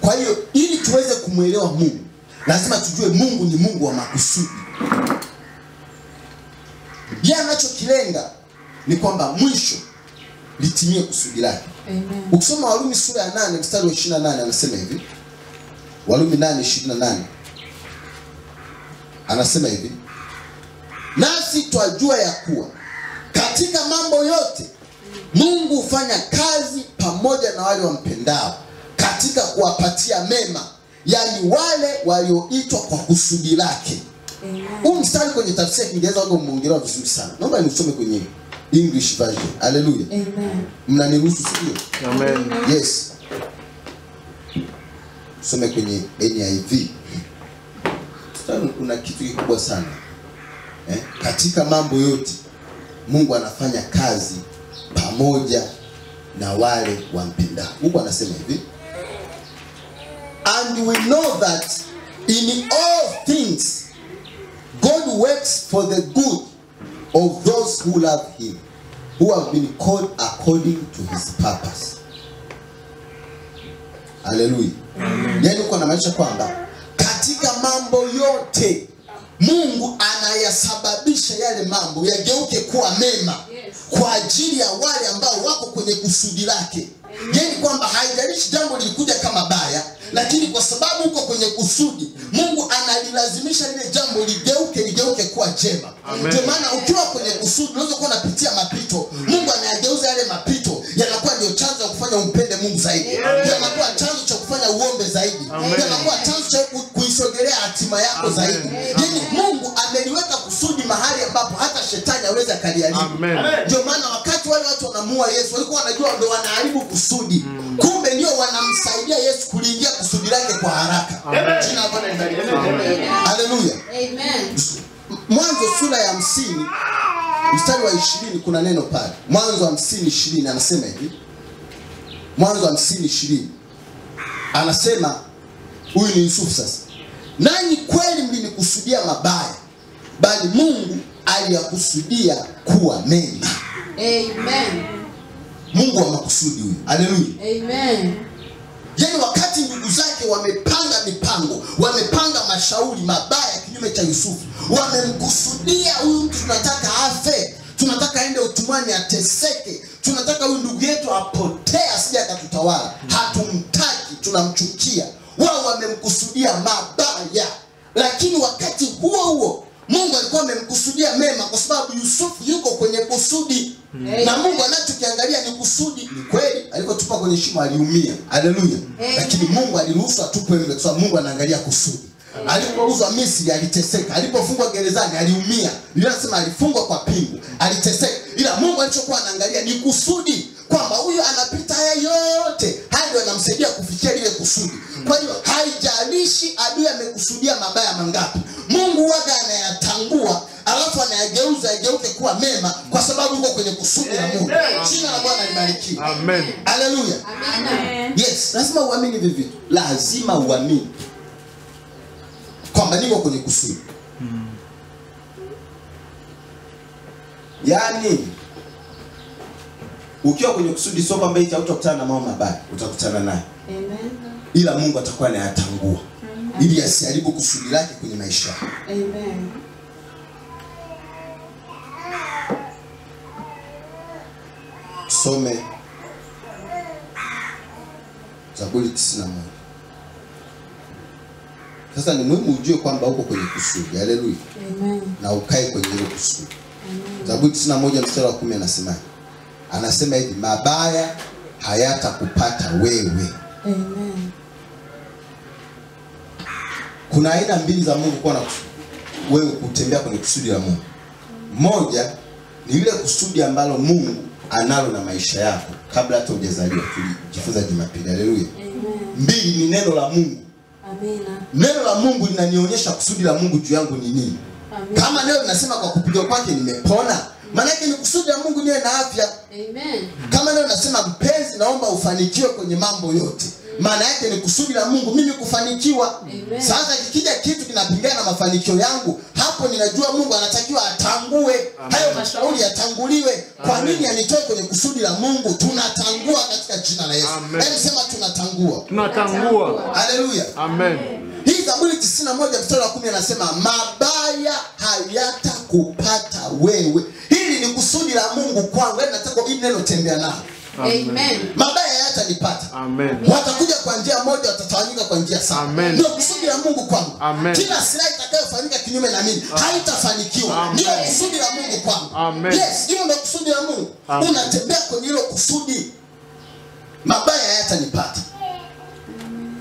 Kwa hiyo ili tuweze kumuelewa Mungu, lazima tujue Mungu ni Mungu wa makusudi. Yeye anachokilenga ni kwamba mwisho litimie kusudi lake. Amen. Ukisoma Warumi sura ya 8 mstari wa 28 anasema hivi. Warumi 8:28 anasema hivi: nasi twajua ya kuwa katika mambo yote Mungu hufanya kazi pamoja na wale wampendao, katika kuwapatia mema, yani wale walioitwa kwa kusudi lake. Huu mstari kwenye tafsiri ya Kiingereza wako umeongelewa vizuri sana. Naomba nisome kwenye English version. Hallelujah. Amen. Mnaniruhusu sio? Amen. Yes. Some kwenye NIV. Tutaona kuna kitu kikubwa sana. Katika mambo yote Mungu anafanya kazi pamoja na wale wampendao. Mungu anasema hivi: and we know that in all things God works for the good of those who love him, who have been called according to his purpose. Hallelujah. Yani uko na maanisha kwamba katika mambo yote Mungu anayasababisha yale mambo yageuke kuwa mema kwa ajili ya wale ambao wako kwenye kusudi lake. Yani kwamba haijalishi jambo lilikuja kama baya, lakini kwa sababu uko kwenye kusudi, Mungu analilazimisha lile jambo ligeuke kuwa jema. Ndio maana ukiwa kwenye kusudi unaweza kuwa unapitia mapito, Mungu anayageuza yale mapito yanakuwa ndio chanzo cha kufanya umpende Mungu zaidi. Yanakuwa chanzo cha kufanya uombe zaidi. Yanakuwa chanzo cha kuisogelea hatima yako zaidi. Yani Mungu ameliweka kusudi mahali ambapo hata shetani hawezi akaliaribu. Ndio maana wakati wale watu wanamuua Yesu, walikuwa wanajua ndio wanaharibu kusudi. Kumbe ndio wanamsaidia Yesu kuliingia kusudi lake kwa haraka. Jina la Bwana libarikiwe. Haleluya. Amen. Mwanzo sura ya 50 mstari wa 20 kuna neno pale. Mwanzo 50:20 anasema hivi. Mwanzo 50:20 anasema, huyu ni Yusufu sasa: nanyi kweli mlinikusudia mabaya, bali Mungu aliyakusudia kuwa mema. Amen. Mungu wa makusudi huyu. Haleluya. Amen. Yani wakati ndugu zake wamepanga mipango, wamepanga mashauri mabaya kinyume cha Yusufu, wamemkusudia huyu mtu, tunataka afe, tunataka aende utumwani ateseke, tunataka huyu ndugu yetu apotee asije akatutawala, hatumtaki, tunamchukia. Wao wamemkusudia mabaya, lakini wakati huo huo Mungu alikuwa amemkusudia mema, kwa sababu Yusufu yuko kwenye kusudi. Na Mungu anachokiangalia ni kusudi. Ni kweli alipotupa kwenye shimo aliumia. Haleluya. Lakini Mungu aliruhusu atupwe mle kwa sababu Mungu anaangalia kusudi. Alipouzwa Misri aliteseka, alipofungwa gerezani aliumia. Biblia inasema alifungwa kwa pingu, aliteseka. Ila Mungu alichokuwa anaangalia ni kusudi, kwamba huyu anapita haya yote, hadi anamsaidia kufikia lile kusudi. Kwa hiyo haijalishi adui amekusudia mabaya mangapi, Mungu waga anayatangua, alafu anayageuza yageuke kuwa mema, kwa sababu yuko kwenye kusudi la Mungu. Jina la Bwana libarikiwe. Amen. Haleluya. Amen. Yes, lazima uamini hivi vitu. Lazima uamini kwamba niko kwenye kusudi. Yaani ukiwa kwenye kusudi sio kwamba eti hautakutana na mambo mabaya, utakutana naye. Amen. Ila Mungu atakuwa anayatangua ili asiharibu kusudi lake kwenye maisha yako. Amen. Some Zaburi 91. Sasa ni muhimu ujue kwamba uko kwenye kusudi. Haleluya. Amen. Na ukae kwenye ile kusudi. Amen. Zaburi 91 mstari wa 10 anasema. Anasema hivi: mabaya hayatakupata wewe. Amen. Kuna aina mbili za Mungu kwa na wewe kutembea kwenye kusudi la Mungu. Moja ni ile kusudi ambalo Mungu analo na maisha yako kabla hata hujazaliwa. Tulijifunza Jumapili. Haleluya. Amen. Mbili ni neno la Mungu. Amina. Neno la Mungu linanionyesha kusudi la Mungu juu yangu ni nini. Amina. Kama leo ninasema kwa kupiga kwake nimepona, maana yake ni kusudi la Mungu niwe na afya. Amen. Kama leo nasema mpenzi, naomba ufanikiwe kwenye mambo yote, maana yake ni kusudi la Mungu mimi kufanikiwa. Amen. Sasa kikija kitu kinapingana na mafanikio yangu, hapo ninajua Mungu anatakiwa atangue. Hayo mashauri yatanguliwe. Kwa nini anitoe kwenye kusudi la Mungu? Tunatangua katika jina la Yesu. Hebu sema tunatangua. Tunatangua. Haleluya. Amen. Hii Zaburi 91 mstari wa 10 anasema mabaya hayatakupata wewe. Hili ni kusudi la Mungu kwangu. Nataka hili neno tembea nalo. Amen. Mabaya hayatanipata. Amen. Watakuja kwa njia moja, watatawanyika kwa njia saba. Ndio kusudi la Mungu kwangu. Amen. Kila silaha itakayofanyika kinyume na mimi haitafanikiwa. Ndio kusudi la Mungu kwangu. Amen. Yes, hilo ndio kusudi la Mungu. Unatembea kwenye hilo kusudi. Mabaya hayatanipata.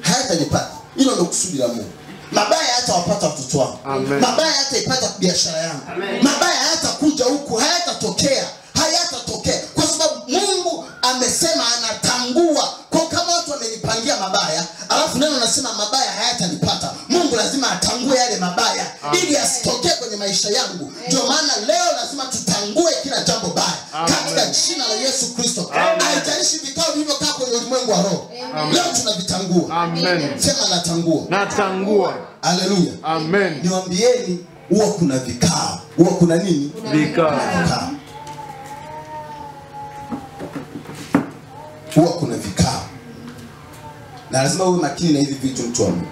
Hayatanipata. Hilo ndio kusudi la Mungu. Mabaya hatawapata watoto wangu. Mabaya hataipata biashara yangu. Mabaya hatakuja huku, hayatatokea. Hayatatokea kwa sababu Mungu amesema anatangua. Kwa kama watu wamenipangia mabaya, alafu neno nasema mabaya hayatanipata, Mungu lazima atangue yale mabaya ili asitokee kwenye maisha yangu. Ndio maana leo lazima tutangue kila jambo baya katika jina la Yesu Kristo. Haijalishi vikao vilivyokaa kwenye ulimwengu wa roho, leo tunavitangua. Amen. Sema natangua. Natangua. Haleluya. Amen. Niwaambieni, huwa kuna vikao. Huwa kuna nini? Vikao. Huwa kuna vikao. Na lazima uwe makini na hivi vitu mtu wa Mungu.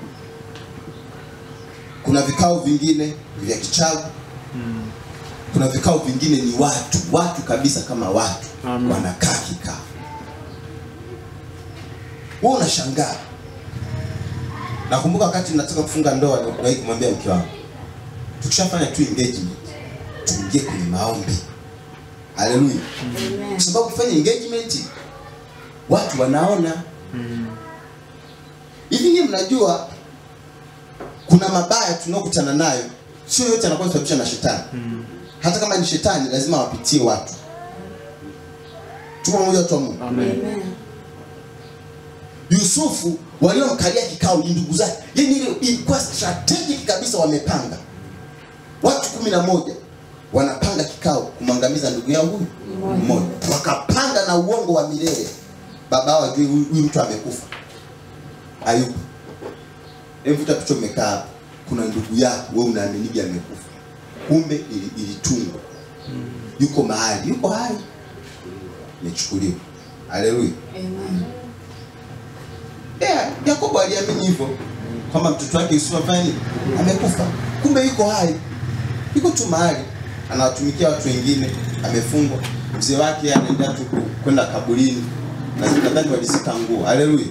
Kuna vikao vingine vya kichawi. Kuna vikao vingine ni watu kabisa kama watu. Wanakaa kikao. Wewe unashangaa. Nakumbuka wakati nataka kufunga ndoa niliwahi kumwambia mke wangu, tukishafanya tu engagement, tuingie kwenye maombi. Haleluya. Kwa sababu kufanya engagement watu wanaona. Hivi nyinyi mnajua kuna mabaya tunayokutana nayo, sio yote yanakuwa sababisha na shetani. Hata kama ni shetani lazima wapitie watu. Tuko mmoja tu Mungu. Amen. Yusufu waliomkalia kikao ni ndugu zake. Yaani ile ilikuwa strategic kabisa, wamepanga. Watu 11 wanapanga kikao kumangamiza ndugu yao huyu mmoja. Wakapanga na uongo wa milele. Baba wao ajue huyu mtu amekufa. Ayubu. Hebu picha umekaa, kuna ndugu yako wewe unaamini amekufa. Kumbe ilitungwa. Yuko mahali, yuko hai. Nichukuliwe. Haleluya. Amen. Yakobo aliamini hivyo kwamba mtoto wake Yusufu amekufa. Kumbe yuko hai. Yuko tu mahali anawatumikia watu wengine, amefungwa. Mzee wake anaenda tu kwenda kaburini na nadhani walisika nguo. Haleluya.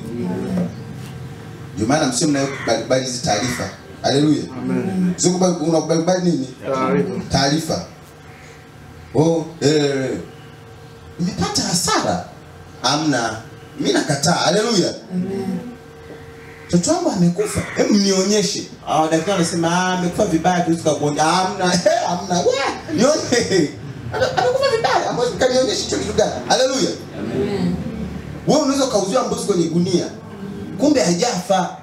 Ndio maana msio mnayokubali hizo taarifa. Haleluya. Amen. Sio unakubali nini? Taarifa. Nimepata hasara. Amna. Mimi nakataa. Haleluya. Amen. Mtoto wangu amekufa. Hebu nionyeshe. Daktari anasema amekufa vibaya tu tukakuona. Amna. Nione. Amekufa vibaya. Ambapo kanionyeshe hicho kitu gani? Haleluya. Amen. Wewe unaweza kauziwa mbuzi kwenye gunia. Kumbe hajafa.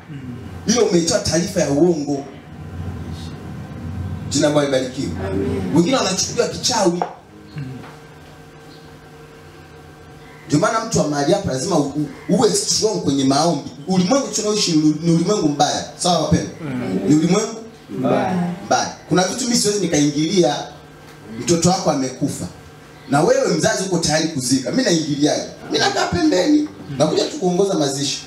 Hilo umeitoa taarifa ya uongo. Jina Bwana libarikiwe. Amen. Wengine wanachukuliwa kichawi. Ndio maana mtu wa mahali hapa lazima uwe strong kwenye maombi. Ulimwengu tunaoishi ni ulimwengu mbaya. Sawa wapendwa? Ni ulimwengu mbaya. Kuna vitu mimi siwezi nikaingilia. Mtoto wako amekufa na wewe mzazi uko tayari kuzika. Mimi naingiliaje? Mimi nakaa pembeni. Nakuja tu kuongoza mazishi.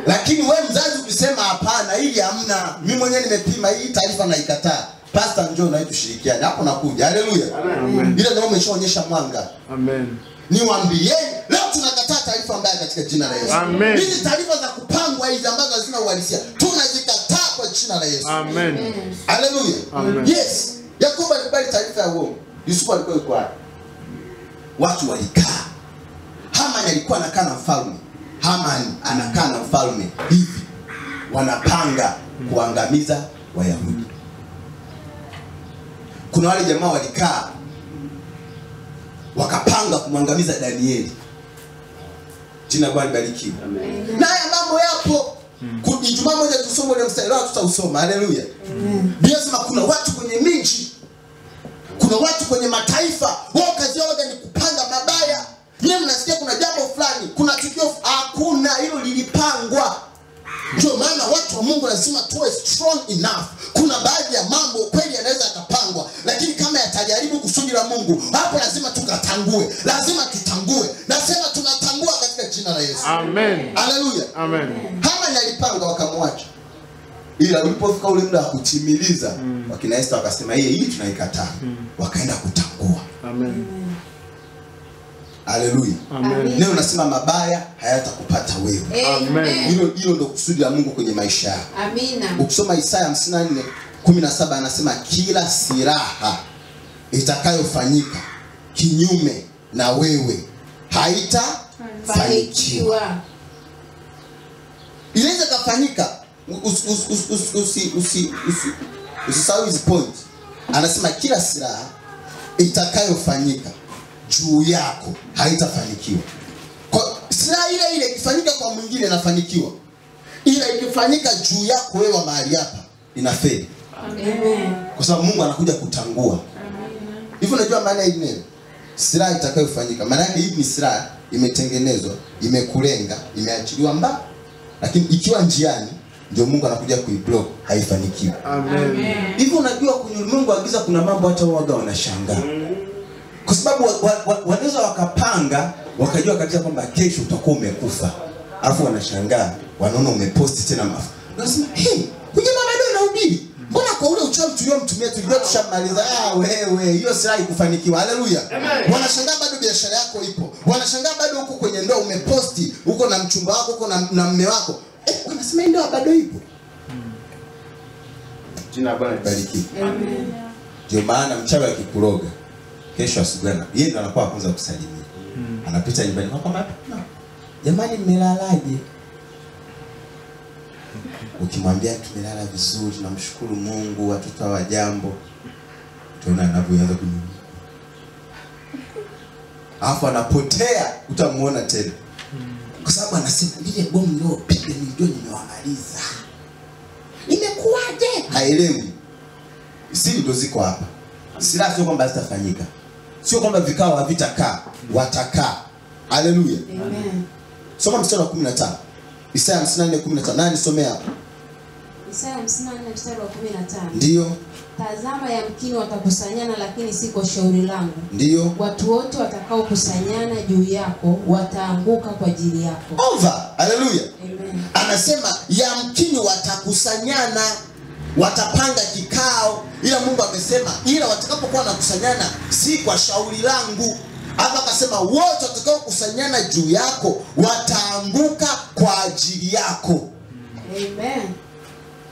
Lakini wewe mzazi ukisema hapana, ili hamna, mimi mwenyewe nimepima hii taarifa na ikataa, pastor njoo na tushirikiane, hapo nakuja. Haleluya. Amen. Ile ndio umeshaonyesha mwanga. Amen. Niwaambie leo tunakataa taarifa mbaya katika jina la Yesu. Amen. Hizi taarifa za kupangwa hizi ambazo hazina uhalisia tunazikataa kwa jina la Yesu. Amen. Haleluya. Amen. Yes. Yakobo alikubali taarifa ya uongo. Yusufu alikuwa yuko wapi? Watu walikaa. Hamani alikuwa anakaa na mfalme. Hamani anakaa na mfalme hivi. Wanapanga kuangamiza Wayahudi. Kuna wale jamaa walikaa wakapanga kumwangamiza Danieli. Jina Bwana libarikiwe. Amen. Na haya mambo yapo. Ijumaa moja tusome ule mstari leo tutausoma. Haleluya. Amen. Biblia inasema kuna watu kwenye miji, kuna watu kwenye mataifa, wao kazi yao ni kupanga mabaya. Nyinyi mnasikia kuna jambo fulani, kuna tukio, hakuna, hilo lilipangwa. Ndio maana watu wa Mungu lazima tuwe strong enough. Kuna baadhi ya mambo kweli yanaweza yakapangwa, lakini kama yatajaribu kusudi la Mungu, hapo lazima tukatangue. Lazima tutangue. Nasema tunatangua katika jina la Yesu. Amen. Haleluya. Amen. Hama alipanga wakamwacha. Ila ulipofika ule muda wa kutimiliza, wakina Esther wakasema hii tunaikataa. Wakaenda kutangua. Amen. Haleluya. Amen. Leo nasema mabaya hayatakupata wewe. Amen. Hilo ndio kusudi la Mungu kwenye maisha yako. Amina. Ukisoma Isaya 54:17 anasema kila silaha itakayofanyika kinyume na wewe haitafanikiwa. Inaweza kufanyika, usisahau hizi point. Anasema kila silaha itakayofanyika juu yako haitafanikiwa. Kwa silaha ile ikifanyika kwa mwingine inafanikiwa, ila ikifanyika juu yako wewe mahali hapa inafeli. Amen. Kwa sababu Mungu anakuja kutangua. Amen. Hivi unajua maana hii neno? Silaha itakayofanyika. Maana yake hii ni silaha imetengenezwa, imekulenga, imeachiliwa mbali. Lakini ikiwa njiani ndio Mungu anakuja kuiblock, haifanikiwi. Amen. Hivi unajua kwenye Mungu agiza kuna mambo hata waga wanashangaa. Kwa sababu wanaweza wakapanga, wakajua kabisa kwamba kesho utakuwa umekufa. Alafu wanashangaa, wanaona umeposti tena mafu. Wanasema, "Hey, huyu mama bado anahubiri. Mbona kwa ule uchawi tuliomtumia tulijua tushamaliza?" Wewe, hiyo silaha ikufanikiwa. Haleluya. Wanashangaa bado biashara yako ipo. Wanashangaa bado uko kwenye ndoa umeposti, uko na mchumba wako, uko na mume wako. Wanasema ndoa bado ipo. Jina la Bwana libarikiwe. Amen. Ndio maana mchawi akikuroga, kesho asubuhi yeye ndo anakuwa kwanza kusalimia. Anapita nyumbani kwa kama jamani mmelalaje? Ukimwambia tumelala vizuri, namshukuru Mungu, watoto wa jambo, utaona anapoanza kunyuma. Alafu anapotea, utamuona tena. Kwa sababu anasema lile bomu ndio piga ndio nimewamaliza. Imekuwaje? Haelewi. Siri ndo ziko hapa. Silaha sio kwamba zitafanyika. Sio kwamba vikao havitakaa, watakaa. Haleluya. Amen. Soma mstari wa 15. Isaya 54:15. Nani somea hapo? Isaya 54:15. Ndio. Tazama yamkini watakusanyana lakini si kwa shauri langu. Ndio. Watu wote watakaokusanyana juu yako wataanguka kwa ajili yako. Over. Haleluya. Amen. Anasema yamkini watakusanyana, watapanga kikao, ila Mungu amesema ila watakapokuwa wanakusanyana si kwa shauri langu. Hapa akasema wote watakaokusanyana juu yako wataanguka kwa ajili yako. Amen.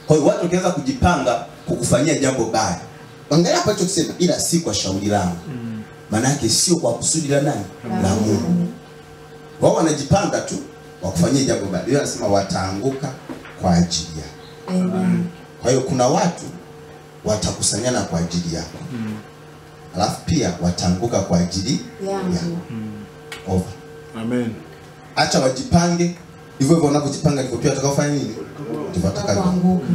Kwa hiyo watu wakianza kujipanga kukufanyia jambo baya, angalia hapo alichosema ila si kwa shauri langu. Maana yake sio kwa kusudi la nani? La Mungu. Wao wanajipanga tu wakufanyia jambo baya. Yeye anasema wataanguka kwa ajili yako. Amen. Kwa hiyo kuna watu watakusanyana kwa ajili yako. Alafu pia wataanguka kwa ajili yangu. Over. Amen. Acha wajipange, hivyo hivyo wanapojipanga ndivyo pia watakaofanya nini? Ndivyo watakavyoanguka.